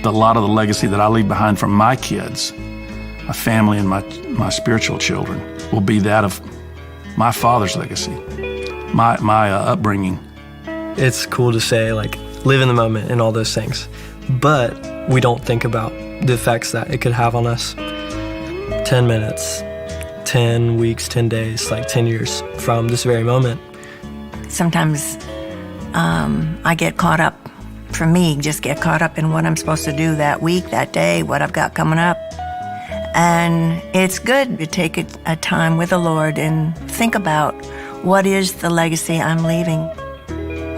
A lot of the legacy that I leave behind for my kids, my family and my spiritual children, will be that of my father's legacy, my upbringing. It's cool to say, like, live in the moment and all those things, but we don't think about the effects that it could have on us. 10 minutes, 10 weeks, 10 days, like 10 years from this very moment. Sometimes I get caught up, for me, just get caught up in what I'm supposed to do that week, that day, what I've got coming up. And it's good to take a time with the Lord and think about what is the legacy I'm leaving.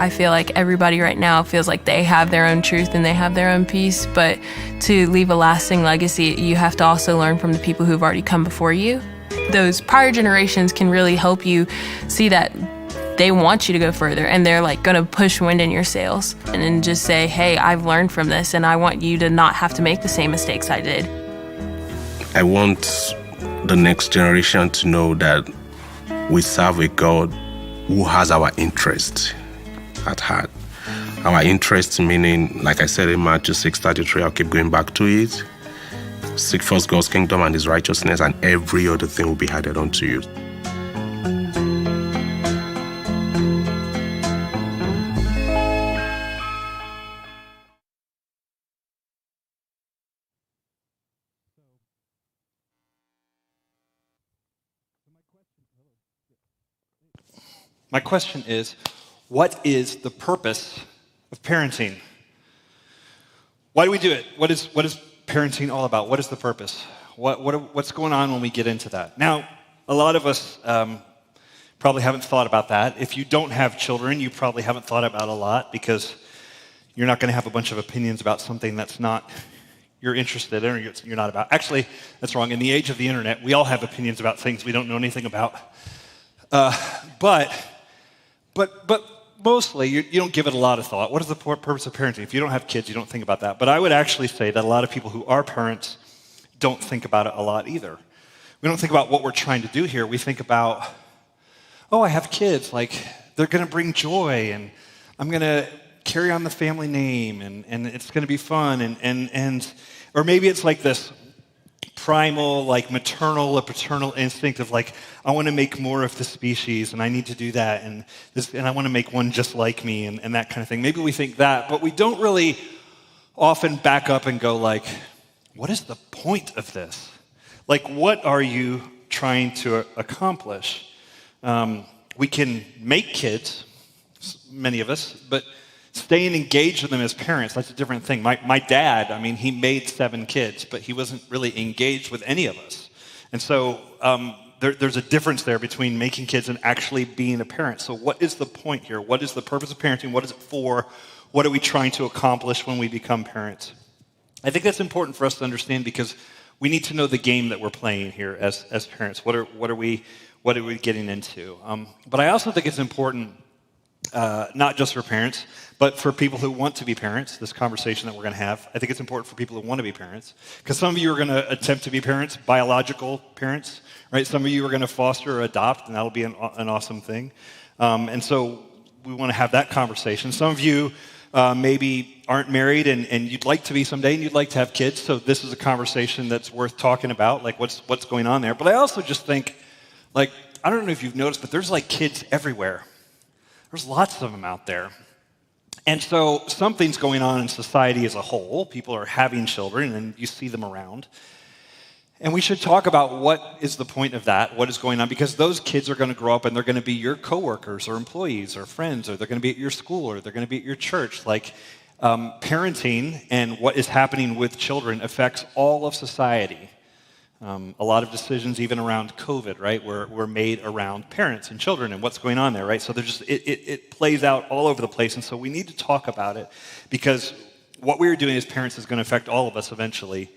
I feel like everybody right now feels like they have their own truth and they have their own peace, but to leave a lasting legacy, you have to also learn from the people who've already come before you. Those prior generations can really help you see that they want you to go further, and they're like gonna push wind in your sails and then just say, hey, I've learned from this and I want you to not have to make the same mistakes I did. I want the next generation to know that we serve a God who has our interest at heart. Our interest meaning, like I said in Matthew 6:33, I'll keep going back to it. Seek first God's kingdom and his righteousness, and every other thing will be added unto you. My question is, what is the purpose of parenting? Why do we do it? What is parenting all about? What is the purpose? What's going on when we get into that? Now, a lot of us probably haven't thought about that. If you don't have children, you probably haven't thought about it a lot, because you're not going to have a bunch of opinions about something that's not you're interested in or you're not about. Actually, that's wrong. In the age of the internet, we all have opinions about things we don't know anything about. But mostly, you don't give it a lot of thought. What is the purpose of parenting? If you don't have kids, you don't think about that. But I would actually say that a lot of people who are parents don't think about it a lot either. We don't think about what we're trying to do here. We think about, oh, I have kids. Like, they're going to bring joy, and I'm going to carry on the family name, and it's going to be fun. Or maybe it's like this primal, like maternal or paternal instinct of like, I want to make more of the species and I need to do that, and I want to make one just like me, and that kind of thing. Maybe we think that, but we don't really often back up and go like, what is the point of this? Like, what are you trying to accomplish? We can make kids, many of us, but staying engaged with them as parents, that's a different thing. My dad, I mean, he made 7 kids, but he wasn't really engaged with any of us. And so there's a difference there between making kids and actually being a parent. So what is the point here? What is the purpose of parenting? What is it for? What are we trying to accomplish when we become parents? I think that's important for us to understand, because we need to know the game that we're playing here as parents. What are we getting into? But I also think it's important, not just for parents, but for people who want to be parents, this conversation that we're going to have. I think it's important for people who want to be parents, because some of you are going to attempt to be parents, biological parents, right? Some of you are going to foster or adopt, and that'll be an awesome thing. And so we want to have that conversation. Some of you maybe aren't married and you'd like to be someday, and you'd like to have kids, so this is a conversation that's worth talking about, like what's going on there. But I also just think, like, I don't know if you've noticed, but there's like kids everywhere. There's lots of them out there. And so something's going on in society as a whole. People are having children, and you see them around. And we should talk about what is the point of that, what is going on, because those kids are going to grow up and they're going to be your coworkers or employees or friends, or they're going to be at your school, or they're going to be at your church. Like, parenting and what is happening with children affects all of society. A lot of decisions, even around COVID, right, were made around parents and children and what's going on there, right? So it plays out all over the place, and so we need to talk about it, because what we're doing as parents is going to affect all of us eventually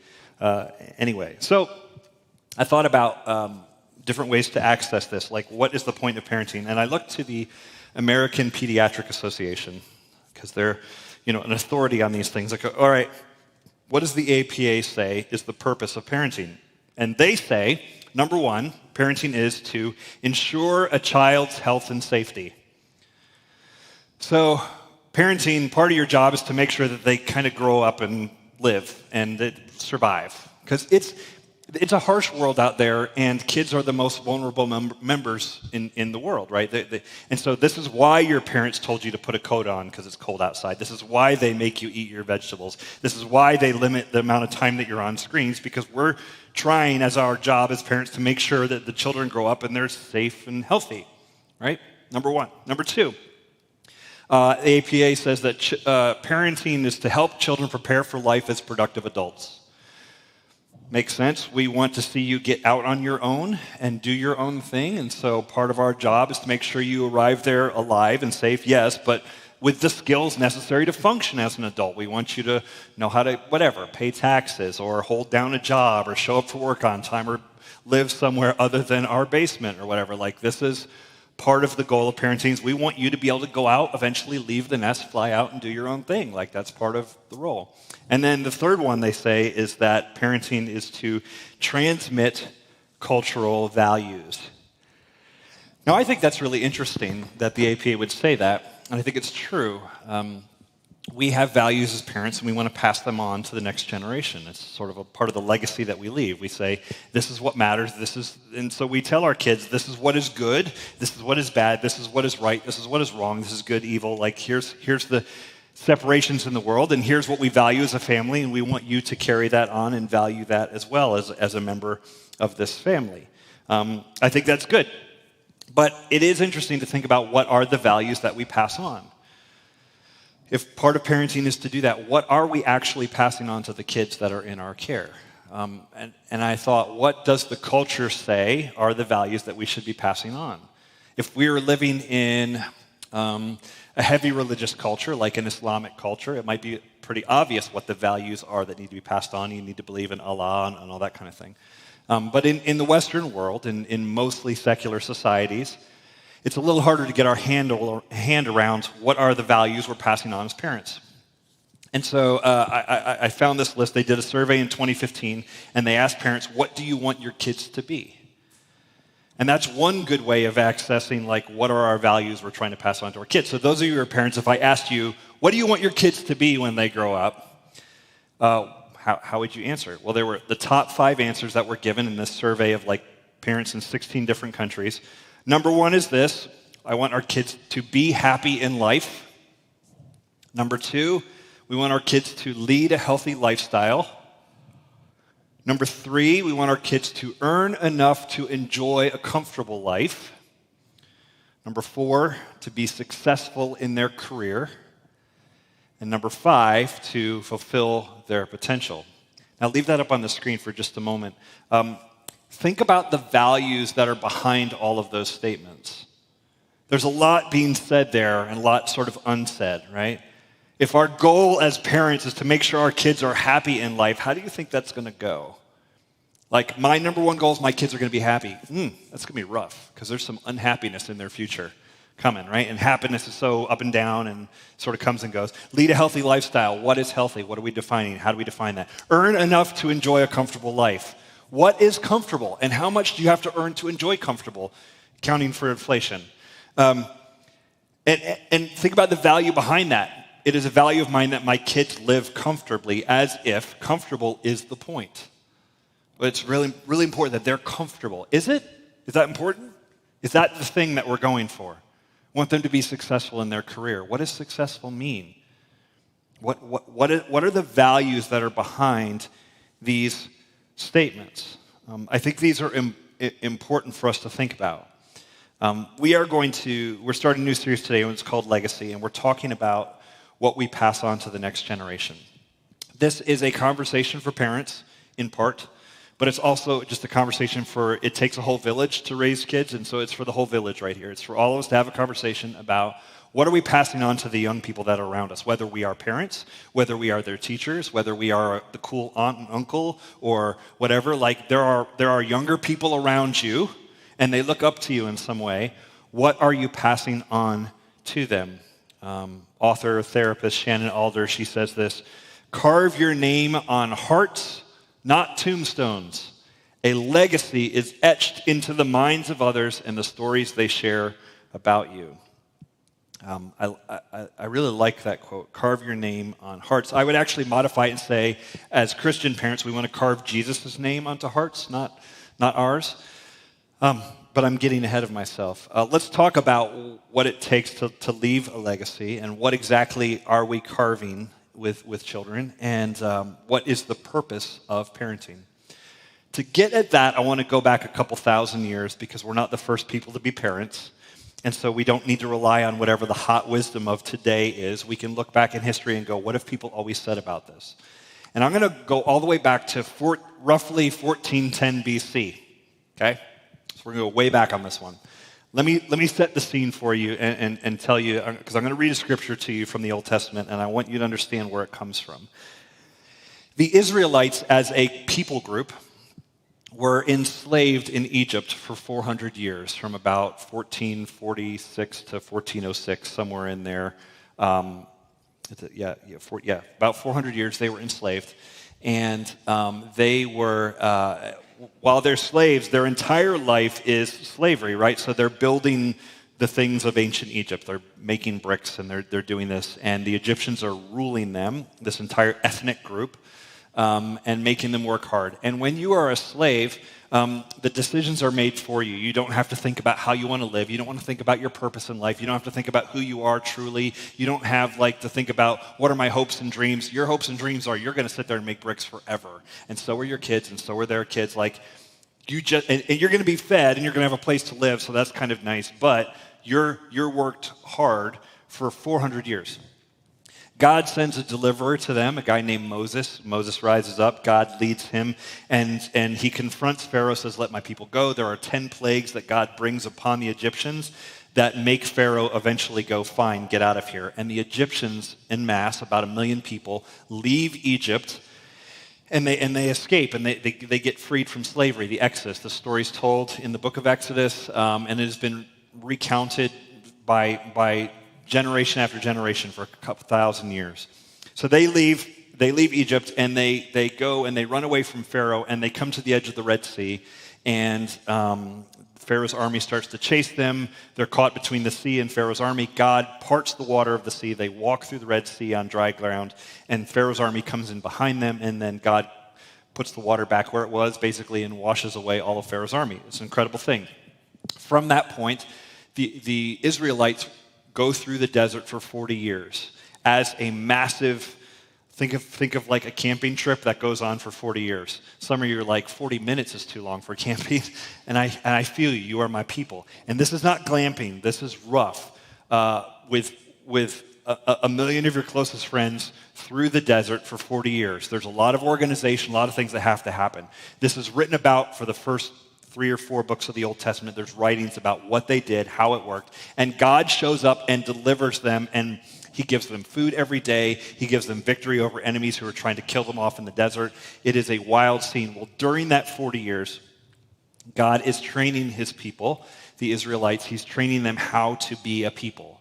anyway. So I thought about different ways to access this, like what is the point of parenting? And I looked to the American Pediatric Association, because they're an authority on these things. Like, all right, what does the APA say is the purpose of parenting? And they say, number one, parenting is to ensure a child's health and safety. So parenting, part of your job is to make sure that they kind of grow up and live and survive. Because it's a harsh world out there, and kids are the most vulnerable members in the world, right? And so this is why your parents told you to put a coat on because it's cold outside. This is why they make you eat your vegetables. This is why they limit the amount of time that you're on screens, because we're trying, as our job as parents, to make sure that the children grow up and they're safe and healthy, right? Number one. Number two, the APA says that parenting is to help children prepare for life as productive adults. Makes sense. We want to see you get out on your own and do your own thing. And so part of our job is to make sure you arrive there alive and safe, yes, but with the skills necessary to function as an adult. We want you to know how to, pay taxes or hold down a job or show up for work on time or live somewhere other than our basement or whatever. Like, this is part of the goal of parenting is we want you to be able to go out, eventually leave the nest, fly out, and do your own thing. Like, that's part of the role. And then the third one they say is that parenting is to transmit cultural values. Now, I think that's really interesting that the APA would say that, and I think it's true. We have values as parents, and we want to pass them on to the next generation. It's sort of a part of the legacy that we leave. We say, this is what matters, and so we tell our kids, this is what is good, this is what is bad, this is what is right, this is what is wrong, this is good, evil. Like, here's the separations in the world, and here's what we value as a family, and we want you to carry that on and value that as well as a member of this family. I think that's good. But it is interesting to think about what are the values that we pass on. If part of parenting is to do that, what are we actually passing on to the kids that are in our care? And I thought, what does the culture say are the values that we should be passing on? If we are living in a heavy religious culture, like an Islamic culture, it might be pretty obvious what the values are that need to be passed on. You need to believe in Allah and all that kind of thing. But in the Western world, in mostly secular societies, it's a little harder to get our hand around what are the values we're passing on as parents. And so I found this list. They did a survey in 2015, and they asked parents, what do you want your kids to be? And that's one good way of accessing, like, what are our values we're trying to pass on to our kids. So those of you who are parents, if I asked you, what do you want your kids to be when they grow up? How would you answer? Well, there were the top 5 answers that were given in this survey of, like, parents in 16 different countries. Number 1 is this: I want our kids to be happy in life. Number 2, we want our kids to lead a healthy lifestyle. Number 3, we want our kids to earn enough to enjoy a comfortable life. Number 4, to be successful in their career. And number 5, to fulfill their potential. Now, leave that up on the screen for just a moment. Think about the values that are behind all of those statements. There's a lot being said there and a lot sort of unsaid, right? If our goal as parents is to make sure our kids are happy in life, how do you think that's going to go? Like, my number 1 goal is my kids are going to be happy. That's going to be rough because there's some unhappiness in their future coming, right? And happiness is so up and down and sort of comes and goes. Lead a healthy lifestyle. What is healthy? What are we defining? How do we define that? Earn enough to enjoy a comfortable life. What is comfortable? And how much do you have to earn to enjoy comfortable, accounting for inflation? And think about the value behind that. It is a value of mine that my kids live comfortably, as if comfortable is the point. But it's really, really important that they're comfortable. Is it? Is that important? Is that the thing that we're going for? Want them to be successful in their career. What does successful mean? What are the values that are behind these statements? I think these are important for us to think about. We're starting a new series today, and it's called Legacy, and we're talking about what we pass on to the next generation. This is a conversation for parents, in part, but it's also just a conversation for, it takes a whole village to raise kids, and so it's for the whole village right here. It's for all of us to have a conversation about what are we passing on to the young people that are around us, whether we are parents, whether we are their teachers, whether we are the cool aunt and uncle, or whatever. Like, there are younger people around you, and they look up to you in some way. What are you passing on to them? Author, therapist Shannon Alder, she says this: carve your name on hearts, not tombstones. A legacy is etched into the minds of others and the stories they share about you. I really like that quote, carve your name on hearts. I would actually modify it and say, as Christian parents, we want to carve Jesus' name onto hearts, not ours. But I'm getting ahead of myself. Let's talk about what it takes to leave a legacy and what exactly are we carving with children and what is the purpose of parenting. To get at that, I want to go back a couple thousand years because we're not the first people to be parents. And so we don't need to rely on whatever the hot wisdom of today is. We can look back in history and go, what have people always said about this? And I'm going to go all the way back to roughly 1410 BC, okay? So we're going to go way back on this one. Let me set the scene for you and tell you, because I'm going to read a scripture to you from the Old Testament, and I want you to understand where it comes from. The Israelites, as a people group, were enslaved in Egypt for 400 years, from about 1446 to 1406, somewhere in there. About 400 years they were enslaved. And they were, while they're slaves, their entire life is slavery, right? So they're building the things of ancient Egypt. They're making bricks and they're doing this. And the Egyptians are ruling them, this entire ethnic group. And making them work hard. And when you are a slave, the decisions are made for you. You don't have to think about how you want to live. You don't want to think about your purpose in life. You don't have to think about who you are truly. You don't have to think about what are my hopes and dreams. Your hopes and dreams are you're going to sit there and make bricks forever. And so are your kids, and so are their kids. And you're going to be fed, and you're going to have a place to live. So that's kind of nice. But you're worked hard for 400 years. God sends a deliverer to them, a guy named Moses. Moses rises up, God leads him, and he confronts Pharaoh, says, let my people go. There are 10 plagues that God brings upon the Egyptians that make Pharaoh eventually go, fine, get out of here. And the Egyptians en masse, about 1 million people, leave Egypt, and they escape, and they get freed from slavery, the Exodus. The story's told in the book of Exodus, and it has been recounted by generation after generation for a couple thousand years. So they leave Egypt, and they go and they run away from Pharaoh, and they come to the edge of the Red Sea, and Pharaoh's army starts to chase them. They're caught between the sea and Pharaoh's army. God parts the water of the sea. They walk through the Red Sea on dry ground, and Pharaoh's army comes in behind them, and then God puts the water back where it was, basically, and washes away all of Pharaoh's army. It's an incredible thing. From that point, the Israelites go through the desert for 40 years as a massive, think of like a camping trip that goes on for 40 years. Some of you are like, 40 minutes is too long for camping. And I feel you are my people. And this is not glamping, this is rough, with a million of your closest friends through the desert for 40 years. There's a lot of organization, a lot of things that have to happen. This is written about for the first 3 or 4 books of the Old Testament. There's writings about what they did, how it worked. And God shows up and delivers them, and he gives them food every day. He gives them victory over enemies who are trying to kill them off in the desert. It is a wild scene. Well, during that 40 years, God is training his people, the Israelites. He's training them how to be a people.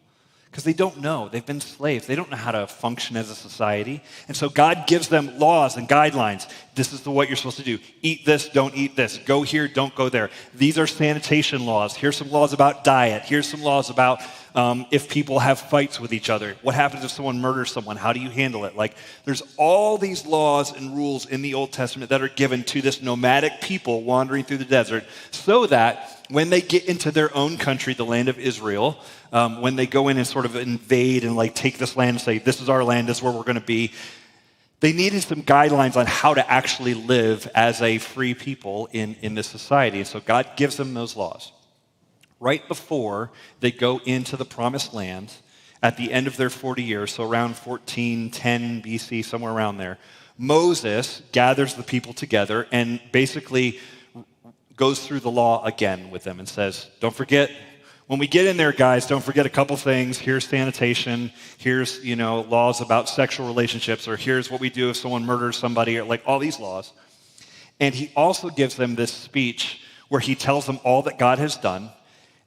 Because they don't know. They've been slaves. They don't know how to function as a society. And so God gives them laws and guidelines. This is what you're supposed to do. Eat this, don't eat this. Go here, don't go there. These are sanitation laws. Here's some laws about diet. Here's some laws about if people have fights with each other. What happens if someone murders someone? How do you handle it? There's all these laws and rules in the Old Testament that are given to this nomadic people wandering through the desert so that when they get into their own country, the land of Israel, when they go in and sort of invade and take this land and say, this is our land, this is where we're going to be, they needed some guidelines on how to actually live as a free people in this society. So God gives them those laws. Right before they go into the promised land, at the end of their 40 years, so around 1410 BC, somewhere around there, Moses gathers the people together and basically goes through the law again with them and says, don't forget, when we get in there, guys, don't forget a couple things. Here's sanitation. Here's, laws about sexual relationships, or here's what we do if someone murders somebody, or all these laws. And he also gives them this speech where he tells them all that God has done,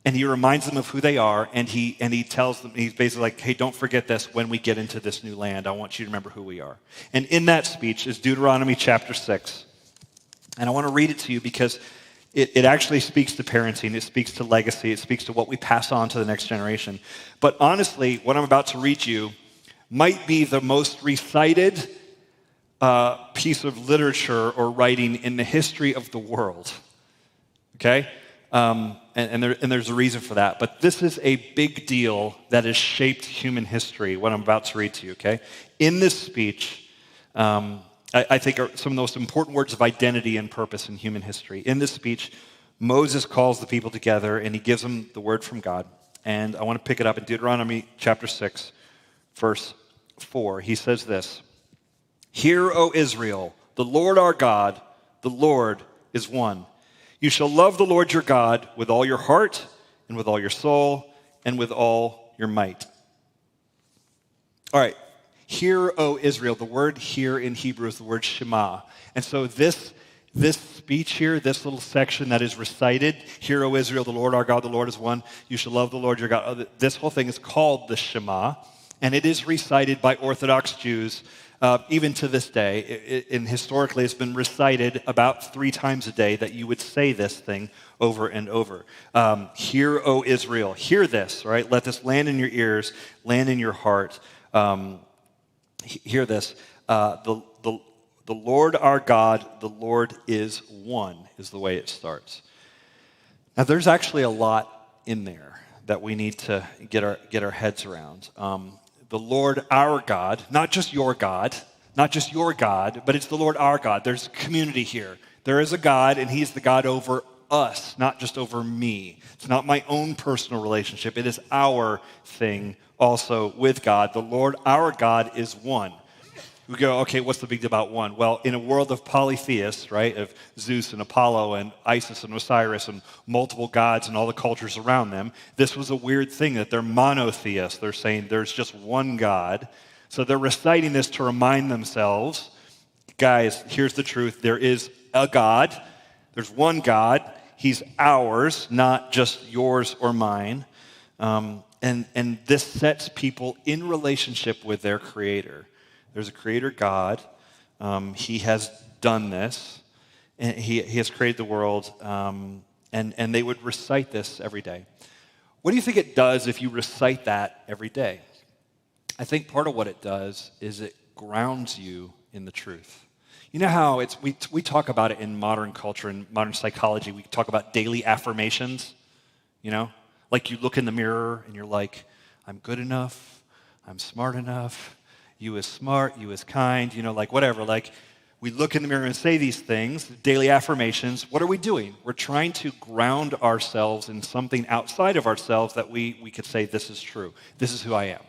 and he reminds them of who they are, and he tells them, he's basically like, hey, don't forget this when we get into this new land. I want you to remember who we are. And in that speech is Deuteronomy chapter 6. And I want to read it to you because It actually speaks to parenting. It speaks to legacy. It speaks to what we pass on to the next generation. But honestly, what I'm about to read you might be the most recited piece of literature or writing in the history of the world. Okay? And there's a reason for that. But this is a big deal that has shaped human history, what I'm about to read to you, okay? In this speech, I think are some of the most important words of identity and purpose in human history. In this speech, Moses calls the people together and he gives them the word from God. And I want to pick it up in Deuteronomy chapter 6, verse 4. He says this, "Hear, O Israel, the Lord our God, the Lord is one. You shall love the Lord your God with all your heart and with all your soul and with all your might." All right. Hear, O Israel. The word "hear" in Hebrew is the word Shema. And so this speech here, this little section that is recited, "Hear, O Israel, the Lord our God, the Lord is one. You shall love the Lord your God." This whole thing is called the Shema, and it is recited by Orthodox Jews even to this day. And historically, it's been recited about 3 times a day that you would say this thing over and over. "Hear, O Israel." Hear this, right? Let this land in your ears, land in your heart. Hear this. The Lord our God, the Lord is one, is the way it starts. Now, there's actually a lot in there that we need to get our heads around. The Lord our God, not just your God, but it's the Lord our God. There's community here. There is a God, and he's the God over us, not just over me. It's not my own personal relationship. It is our thing also with God. The Lord our God is one. We go, okay, what's the big deal about one? Well, in a world of polytheists, right, of Zeus and Apollo and Isis and Osiris and multiple gods and all the cultures around them, this was a weird thing that they're monotheists. They're saying there's just one God. So they're reciting this to remind themselves, guys, here's the truth. There is a God. There's one God. He's ours, not just yours or mine. And this sets people in relationship with their Creator. There's a Creator God. He has done this. And he has created the world. And they would recite this every day. What do you think it does if you recite that every day? I think part of what it does is it grounds you in the truth. You know how we talk about it in modern culture and modern psychology. We talk about daily affirmations, you know? Like you look in the mirror and you're like, I'm good enough, I'm smart enough, you is smart, you is kind, you know, like whatever. Like we look in the mirror and say these things, daily affirmations. What are we doing? We're trying to ground ourselves in something outside of ourselves that we could say, this is true. This is who I am.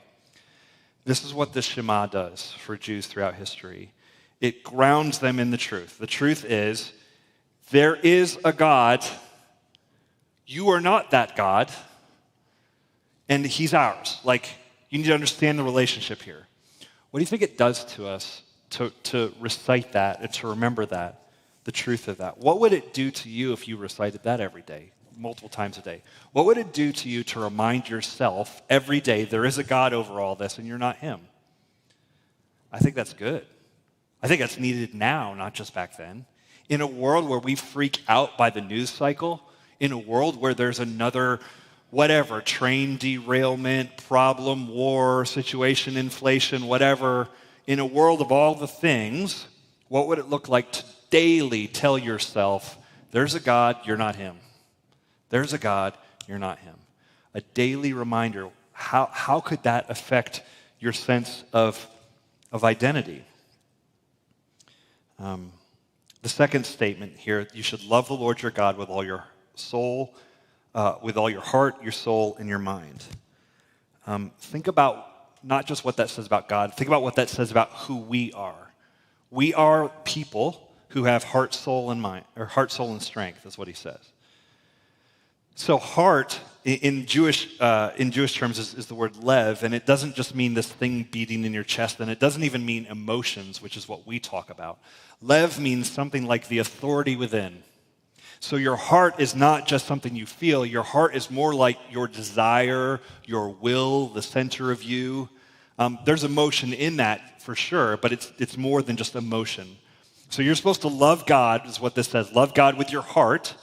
This is what the Shema does for Jews throughout history. It grounds them in the truth. The truth is, there is a God. You are not that God. And he's ours. Like, you need to understand the relationship here. What do you think it does to us to recite that and to remember that, the truth of that? What would it do to you if you recited that every day, multiple times a day? What would it do to you to remind yourself every day there is a God over all this and you're not him? I think that's good. I think that's needed now, not just back then. In a world where we freak out by the news cycle, in a world where there's another whatever, train derailment, problem, war, situation, inflation, whatever, in a world of all the things, what would it look like to daily tell yourself, there's a God, you're not him. There's a God, you're not him. A daily reminder. How could that affect your sense of identity? The second statement here, you should love the Lord your God with all your soul, with all your heart, your soul, and your mind. Think about not just what that says about God, think about what that says about who we are. We are people who have heart, soul, and mind, or heart, soul, and strength, is what he says. So heart, in Jewish terms, is the word lev, and it doesn't just mean this thing beating in your chest, and it doesn't even mean emotions, which is what we talk about. Lev means something like the authority within. So your heart is not just something you feel. Your heart is more like your desire, your will, the center of you. There's emotion in that for sure, but it's more than just emotion. So you're supposed to love God, is what this says. Love God with your heart,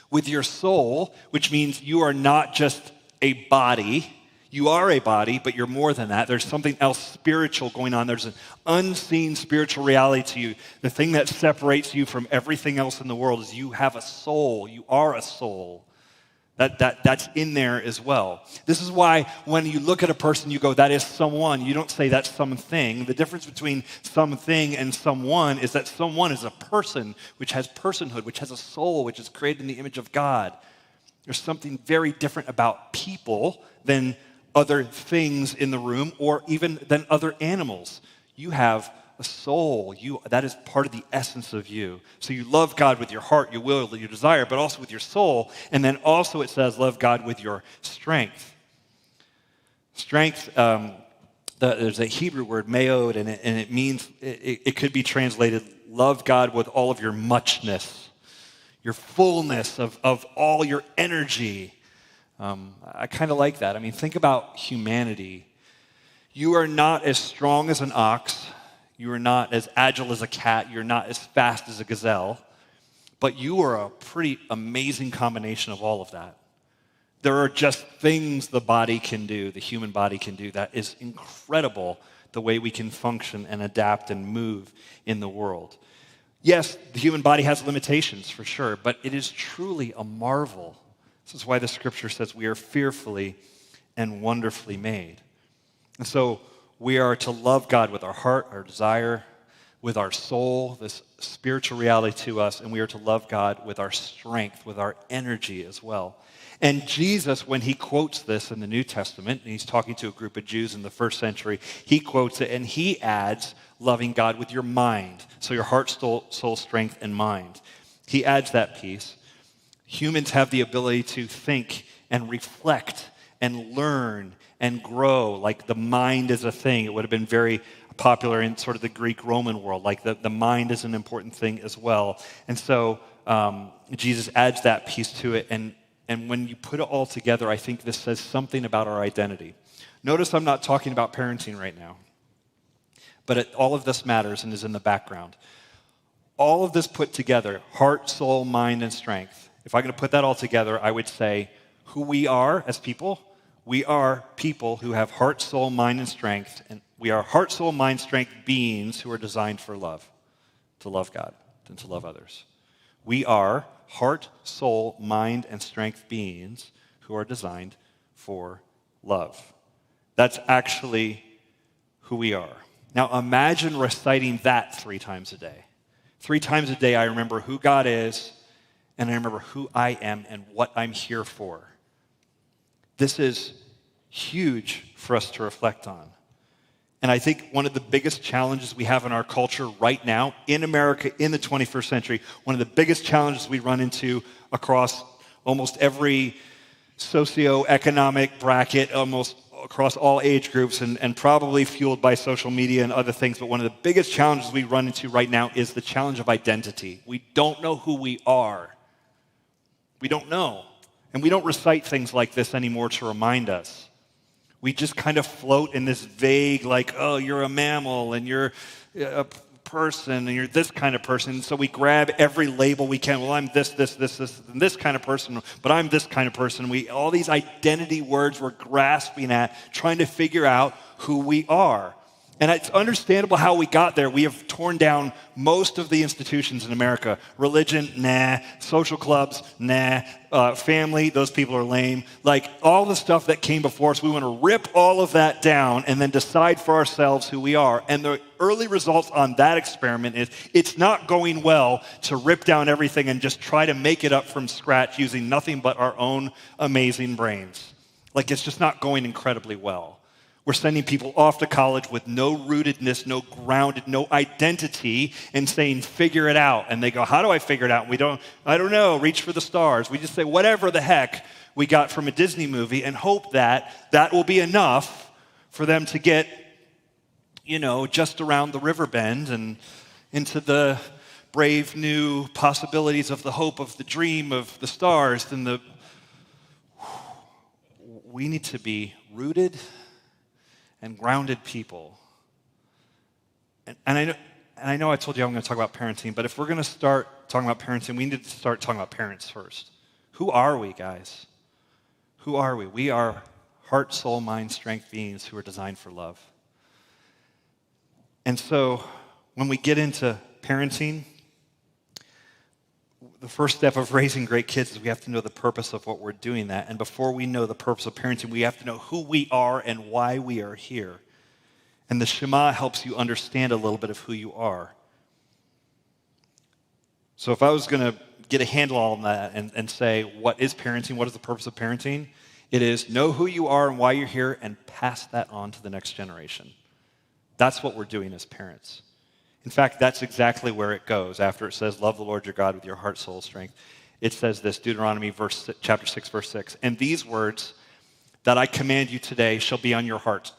with your soul, which means you are not just a body. You are a body, but you're more than that. There's something else spiritual going on. There's an unseen spiritual reality to you. The thing that separates you from everything else in the world is you have a soul. You are a soul. That's in there as well. This is why when you look at a person, you go, that is someone. You don't say that's something. The difference between something and someone is that someone is a person which has personhood, which has a soul, which is created in the image of God. There's something very different about people than other things in the room or even than other animals. You have a soul. That is part of the essence of you. So you love God with your heart, your will, your desire, but also with your soul. And then also it says love God with your strength. Strength, there's a Hebrew word, meod, and it means, it could be translated, love God with all of your muchness, your fullness of all your energy. I kind of like that. I mean, think about humanity. You are not as strong as an ox. You are not as agile as a cat. You're not as fast as a gazelle. But you are a pretty amazing combination of all of that. There are just things the body can do, the human body can do, that is incredible, the way we can function and adapt and move in the world. Yes, the human body has limitations for sure, but it is truly a marvel. This is why the scripture says we are fearfully and wonderfully made. And so we are to love God with our heart, our desire, with our soul, this spiritual reality to us, and we are to love God with our strength, with our energy as well. And Jesus, when he quotes this in the New Testament, and he's talking to a group of Jews in the first century, he quotes it and he adds loving God with your mind. So your heart, soul, strength, and mind. He adds that piece. Humans have the ability to think and reflect and learn and grow. Like the mind is a thing. It would have been very popular in sort of the Greek-Roman world. Like the mind is an important thing as well. And so Jesus adds that piece to it. And when you put it all together, I think this says something about our identity. Notice I'm not talking about parenting right now. But all of this matters and is in the background. All of this put together, heart, soul, mind, and strength. If I'm going to put that all together, I would say who we are as people. We are people who have heart, soul, mind, and strength. And we are heart, soul, mind, strength beings who are designed for love, to love God and to love others. We are heart, soul, mind, and strength beings who are designed for love. That's actually who we are. Now imagine reciting that 3 times a day. 3 times a day I remember who God is, and I remember who I am and what I'm here for. This is huge for us to reflect on. And I think one of the biggest challenges we have in our culture right now, in America, in the 21st century, one of the biggest challenges we run into across almost every socioeconomic bracket, almost across all age groups, and probably fueled by social media and other things, but one of the biggest challenges we run into right now is the challenge of identity. We don't know who we are. We don't know. And we don't recite things like this anymore to remind us. We just kind of float in this vague, like, oh, you're a mammal, and you're a person, and you're this kind of person. So we grab every label we can. Well, I'm this, and this kind of person, but I'm this kind of person. All these identity words we're grasping at, trying to figure out who we are. And it's understandable how we got there. We have torn down most of the institutions in America. Religion, nah. Social clubs, nah. Family, those people are lame. Like all the stuff that came before us, we want to rip all of that down and then decide for ourselves who we are. And the early results on that experiment is it's not going well to rip down everything and just try to make it up from scratch using nothing but our own amazing brains. Like it's just not going incredibly well. We're sending people off to college with no rootedness, no grounded, no identity, and saying, figure it out. And they go, how do I figure it out? I don't know, reach for the stars. We just say whatever the heck we got from a Disney movie and hope that will be enough for them to get, just around the river bend and into the brave new possibilities of the hope of the dream of the stars. Then we need to be rooted and grounded people. And I know I told you I'm going to talk about parenting, but if we're going to start talking about parenting, we need to start talking about parents first. Who are we, guys? Who are we? We are heart, soul, mind, strength beings who are designed for love. And so when we get into parenting, the first step of raising great kids is we have to know the purpose of what we're doing that. And before we know the purpose of parenting, we have to know who we are and why we are here. And the Shema helps you understand a little bit of who you are. So if I was going to get a handle on that and say, what is parenting? What is the purpose of parenting? It is know who you are and why you're here and pass that on to the next generation. That's what we're doing as parents. In fact, that's exactly where it goes after it says, love the Lord your God with your heart, soul, strength. It says this, Deuteronomy chapter 6, verse 6. And these words that I command you today shall be on your heart.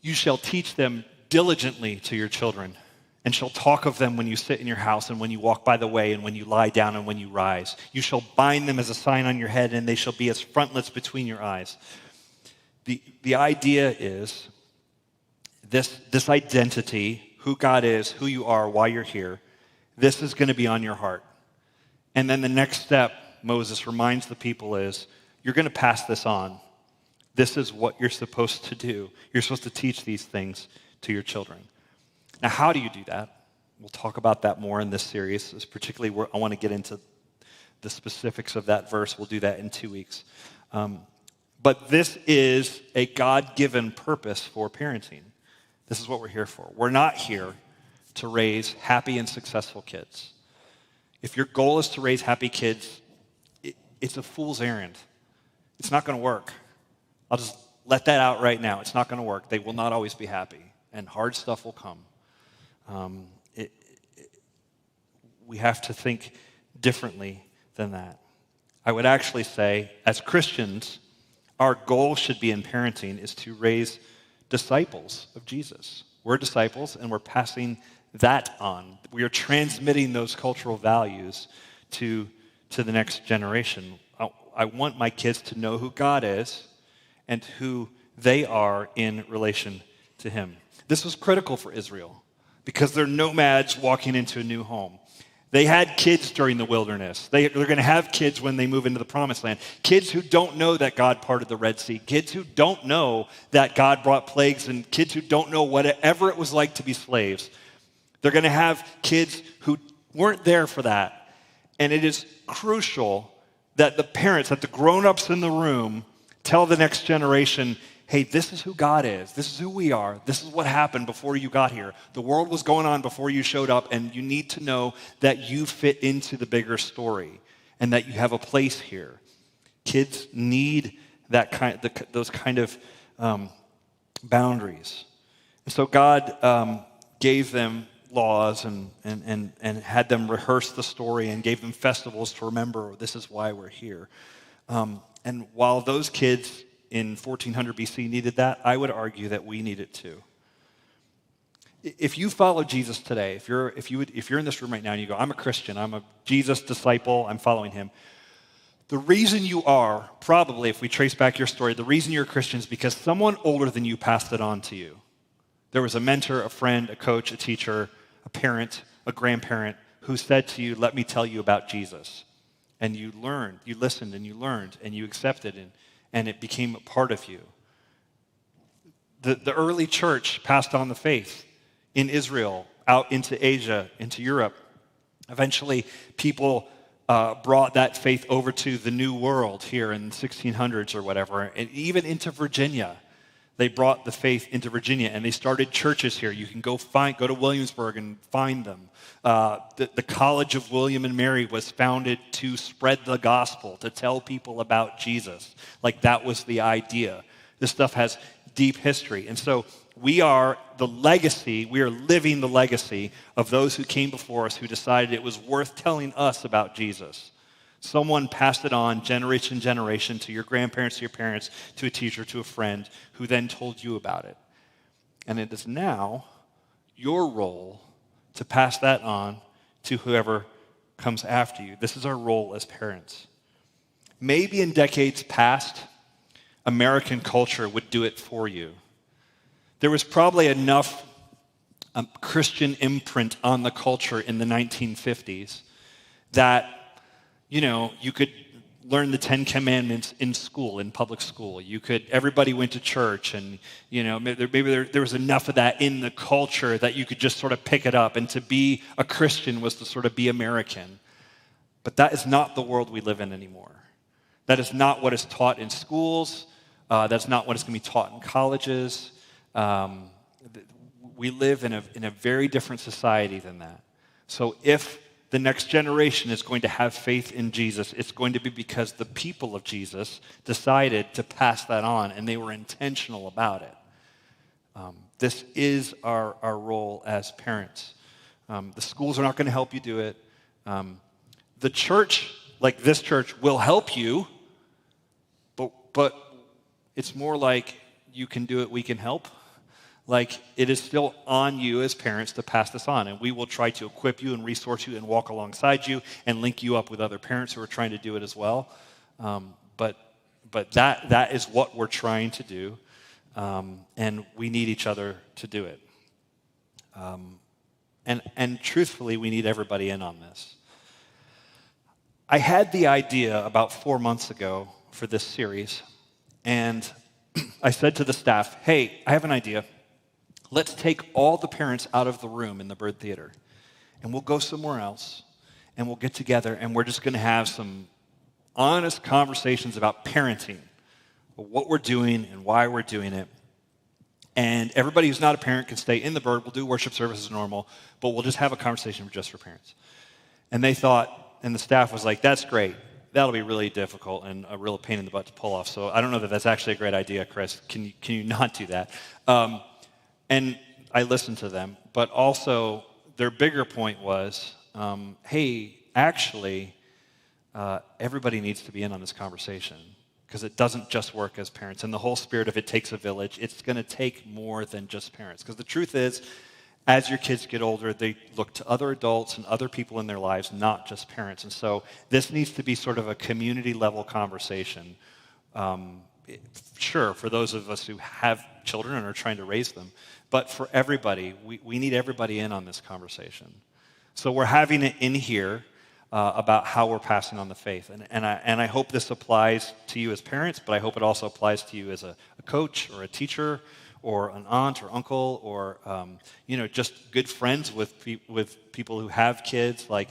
You shall teach them diligently to your children, and shall talk of them when you sit in your house, and when you walk by the way, and when you lie down, and when you rise. You shall bind them as a sign on your head, and they shall be as frontlets between your eyes. The idea is this identity, who God is, who you are, why you're here, this is going to be on your heart. And then the next step, Moses reminds the people is, you're going to pass this on. This is what you're supposed to do. You're supposed to teach these things to your children. Now, how do you do that? We'll talk about that more in this series, particularly where I want to get into the specifics of that verse. We'll do that in 2 weeks. But this is a God-given purpose for parenting. This is what we're here for. We're not here to raise happy and successful kids. If your goal is to raise happy kids, it's a fool's errand. It's not going to work. I'll just let that out right now. It's not going to work. They will not always be happy, and hard stuff will come. We have to think differently than that. I would actually say, as Christians, our goal should be in parenting is to raise disciples of Jesus. We're disciples, and we're passing that on. We are transmitting those cultural values to the next generation. I want my kids to know who God is and who they are in relation to him. This was critical for Israel because they're nomads walking into a new home. They had kids during the wilderness. They're going to have kids when they move into the promised land. Kids who don't know that God parted the Red Sea. Kids who don't know that God brought plagues, and kids who don't know whatever it was like to be slaves. They're going to have kids who weren't there for that. And it is crucial that the parents, that the grown-ups in the room tell the next generation, hey, this is who God is. This is who we are. This is what happened before you got here. The world was going on before you showed up, and you need to know that you fit into the bigger story and that you have a place here. Kids need those kind of boundaries. And so God gave them laws and had them rehearse the story and gave them festivals to remember this is why we're here. And while those kids in 1400 BC needed that, I would argue that we need it too. If you follow Jesus today, if you're in this room right now and you go, I'm a Christian, I'm a Jesus disciple, I'm following him. The reason you are, probably if we trace back your story, the reason you're a Christian is because someone older than you passed it on to you. There was a mentor, a friend, a coach, a teacher, a parent, a grandparent who said to you, let me tell you about Jesus. And you learned, you listened and you learned and you accepted and it became a part of you. The early church passed on the faith in Israel, out into Asia, into Europe. Eventually, people brought that faith over to the New World here in the 1600s or whatever, and even into Virginia. They brought the faith into Virginia, and they started churches here. You can go to Williamsburg and find them. The College of William and Mary was founded to spread the gospel, to tell people about Jesus. Like that was the idea. This stuff has deep history. And so we are living the legacy of those who came before us who decided it was worth telling us about Jesus. Someone passed it on generation to generation to your grandparents, to your parents, to a teacher, to a friend, who then told you about it. And it is now your role to pass that on to whoever comes after you. This is our role as parents. Maybe in decades past, American culture would do it for you. There was probably enough Christian imprint on the culture in the 1950s that You could learn the 10 Commandments in school, in public school. Everybody went to church, and maybe there was enough of that in the culture that you could just sort of pick it up. And to be a Christian was to sort of be American. But that is not the world we live in anymore. That is not what is taught in schools. That's not what is going to be taught in colleges. We live in a very different society than that. So if the next generation is going to have faith in Jesus, it's going to be because the people of Jesus decided to pass that on, and they were intentional about it. This is our role as parents. The schools are not going to help you do it. The church, like this church, will help you, but it's more like you can do it, we can help. Like, it is still on you as parents to pass this on, and we will try to equip you and resource you and walk alongside you and link you up with other parents who are trying to do it as well. But that is what we're trying to do, and we need each other to do it. And truthfully, we need everybody in on this. I had the idea about 4 months ago for this series, and I said to the staff, hey, I have an idea. Let's take all the parents out of the room in the Bird Theater, and we'll go somewhere else, and we'll get together, and we're just going to have some honest conversations about parenting, what we're doing and why we're doing it. And everybody who's not a parent can stay in the Bird. We'll do worship service as normal, but we'll just have a conversation just for parents. And they thought, and the staff was like, that's great. That'll be really difficult and a real pain in the butt to pull off. So I don't know that that's actually a great idea, Chris. Can you not do that? And I listened to them, but also their bigger point was, hey, actually, everybody needs to be in on this conversation, because it doesn't just work as parents. And the whole spirit of it takes a village. It's going to take more than just parents, because the truth is, as your kids get older, they look to other adults and other people in their lives, not just parents. And so this needs to be sort of a community-level conversation. Sure, for those of us who have children and are trying to raise them, but for everybody, we need everybody in on this conversation. So we're having it in here about how we're passing on the faith. And I hope this applies to you as parents, but I hope it also applies to you as a coach or a teacher or an aunt or uncle or just good friends with people who have kids. Like,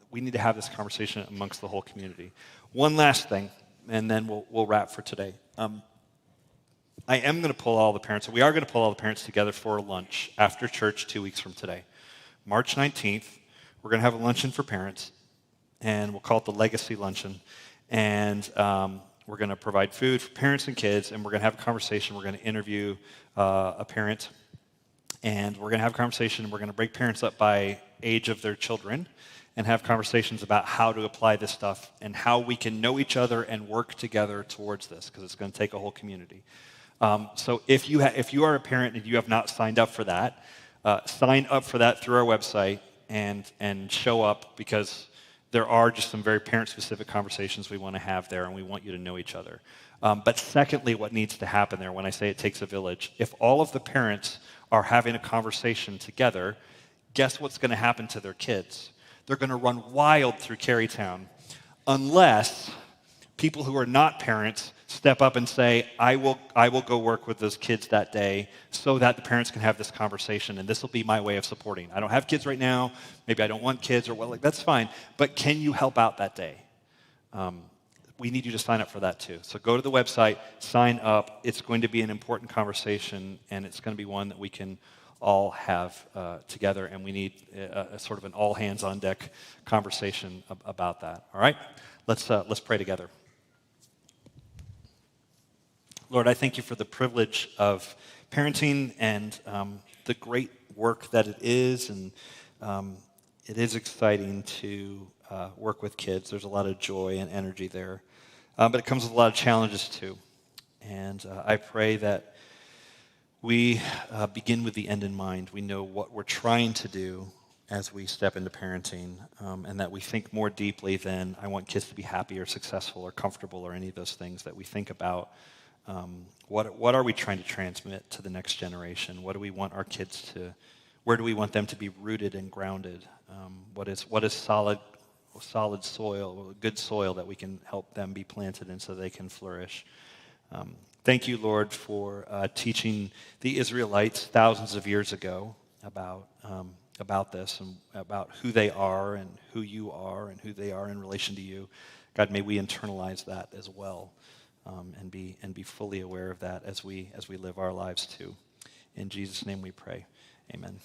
we need to have this conversation amongst the whole community. One last thing, and then we'll wrap for today. I am going to pull all the parents, we are going to pull all the parents together for lunch after church 2 weeks from today. March 19th, we're going to have a luncheon for parents, and we'll call it the Legacy Luncheon. And we're going to provide food for parents and kids, and we're going to have a conversation. We're going to interview a parent, and we're going to have a conversation, and we're going to break parents up by age of their children and have conversations about how to apply this stuff and how we can know each other and work together towards this, because it's going to take a whole community. So if you are a parent and you have not signed up for that, sign up for that through our website and show up, because there are just some very parent-specific conversations we want to have there, and we want you to know each other. But secondly, what needs to happen there, when I say it takes a village, if all of the parents are having a conversation together, guess what's going to happen to their kids? They're going to run wild through Carytown, unless people who are not parents step up and say, I will go work with those kids that day so that the parents can have this conversation, and this will be my way of supporting. I don't have kids right now. Maybe I don't want kids, or that's fine. But can you help out that day? We need you to sign up for that too. So go to the website, sign up. It's going to be an important conversation, and it's going to be one that we can all have together, and we need a sort of an all-hands-on-deck conversation about that. All right? Let's pray together. Lord, I thank you for the privilege of parenting and the great work that it is, and it is exciting to work with kids. There's a lot of joy and energy there, but it comes with a lot of challenges too. And I pray that we begin with the end in mind. We know what we're trying to do as we step into parenting, and that we think more deeply than I want kids to be happy or successful or comfortable or any of those things, that we think about what are we trying to transmit to the next generation? What do we want our kids to, where do we want them to be rooted and grounded? What is solid solid soil, good soil that we can help them be planted in so they can flourish. Thank you, Lord, for teaching the Israelites thousands of years ago about this and about who they are and who you are and who they are in relation to you. God, may we internalize that as well, and be fully aware of that as we live our lives too. In Jesus' name we pray. Amen.